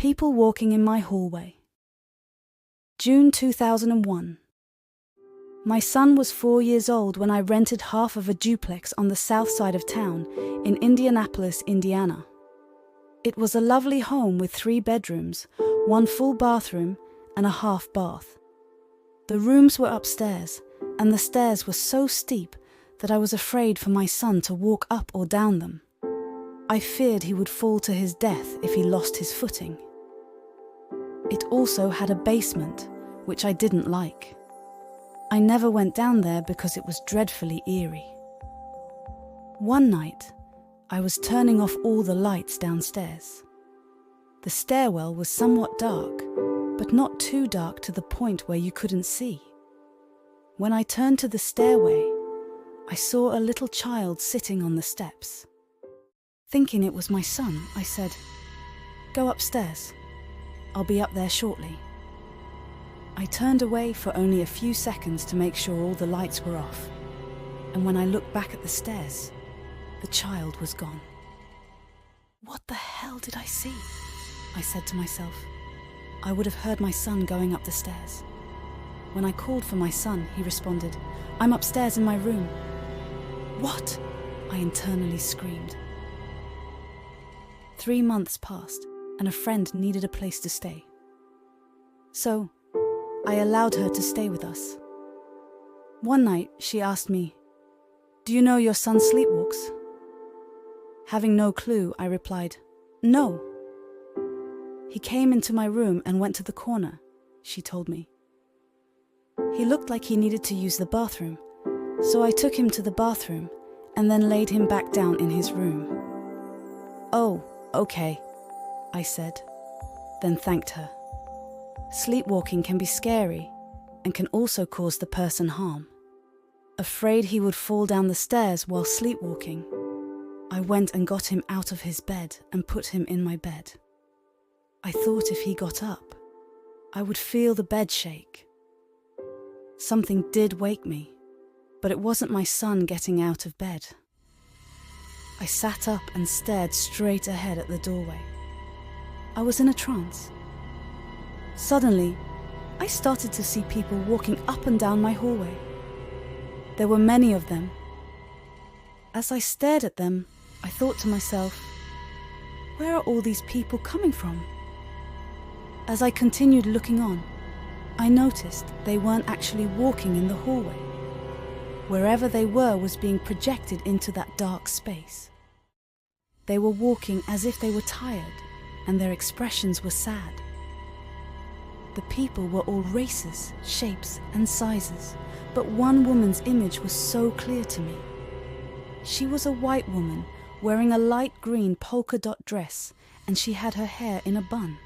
People walking in my hallway. June 2001. My son was 4 years old when I rented half of a duplex on the south side of town in Indianapolis, Indiana. It was a lovely home with 3 bedrooms, 1 full bathroom, and a half bath. The rooms were upstairs, and the stairs were so steep that I was afraid for my son to walk up or down them. I feared he would fall to his death if he lost his footing. It also had a basement, which I didn't like. I never went down there because it was dreadfully eerie. One night, I was turning off all the lights downstairs. The stairwell was somewhat dark, but not too dark to the point where you couldn't see. When I turned to the stairway, I saw a little child sitting on the steps. Thinking it was my son, I said, "Go upstairs. I'll be up there shortly." I turned away for only a few seconds to make sure all the lights were off, and when I looked back at the stairs, the child was gone. What the hell did I see? I said to myself. I would have heard my son going up the stairs. When I called for my son, he responded, "I'm upstairs in my room." What? I internally screamed. 3 months passed, and a friend needed a place to stay. So, I allowed her to stay with us. One night, she asked me, "Do you know your son sleepwalks?" Having no clue, I replied, "No." "He came into my room and went to the corner," she told me. "He looked like he needed to use the bathroom, so I took him to the bathroom and then laid him back down in his room." "Oh, okay," I said, then thanked her. Sleepwalking can be scary and can also cause the person harm. Afraid he would fall down the stairs while sleepwalking, I went and got him out of his bed and put him in my bed. I thought if he got up, I would feel the bed shake. Something did wake me, but it wasn't my son getting out of bed. I sat up and stared straight ahead at the doorway. I was in a trance. Suddenly, I started to see people walking up and down my hallway. There were many of them. As I stared at them, I thought to myself, where are all these people coming from? As I continued looking on, I noticed they weren't actually walking in the hallway. Wherever they were was being projected into that dark space. They were walking as if they were tired, and their expressions were sad. The people were all races, shapes, and sizes, but one woman's image was so clear to me. She was a white woman wearing a light green polka-dot dress, and she had her hair in a bun.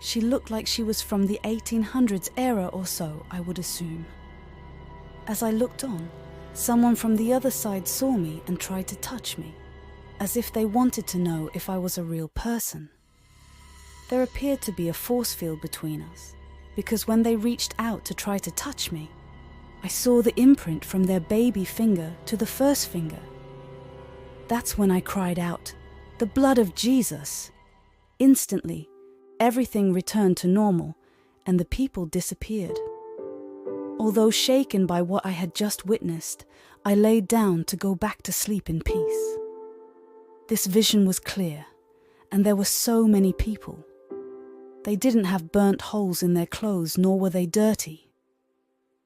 She looked like she was from the 1800s era or so, I would assume. As I looked on, someone from the other side saw me and tried to touch me, as if they wanted to know if I was a real person. There appeared to be a force field between us, because when they reached out to try to touch me, I saw the imprint from their baby finger to the first finger. That's when I cried out, "The blood of Jesus!" Instantly, everything returned to normal, and the people disappeared. Although shaken by what I had just witnessed, I laid down to go back to sleep in peace. This vision was clear, and there were so many people. They didn't have burnt holes in their clothes, nor were they dirty.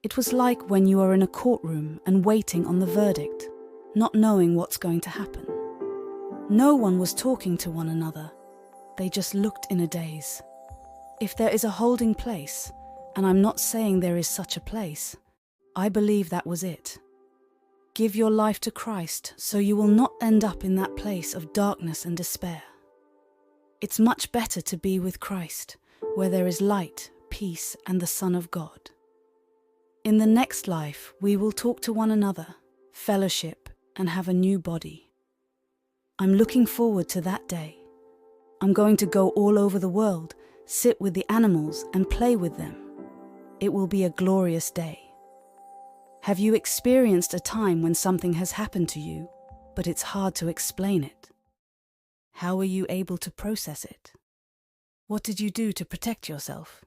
It was like when you are in a courtroom and waiting on the verdict, not knowing what's going to happen. No one was talking to one another. They just looked in a daze. If there is a holding place, and I'm not saying there is such a place, I believe that was it. Give your life to Christ so you will not end up in that place of darkness and despair. It's much better to be with Christ, where there is light, peace, and the Son of God. In the next life, we will talk to one another, fellowship, and have a new body. I'm looking forward to that day. I'm going to go all over the world, sit with the animals, and play with them. It will be a glorious day. Have you experienced a time when something has happened to you, but it's hard to explain it? How were you able to process it? What did you do to protect yourself?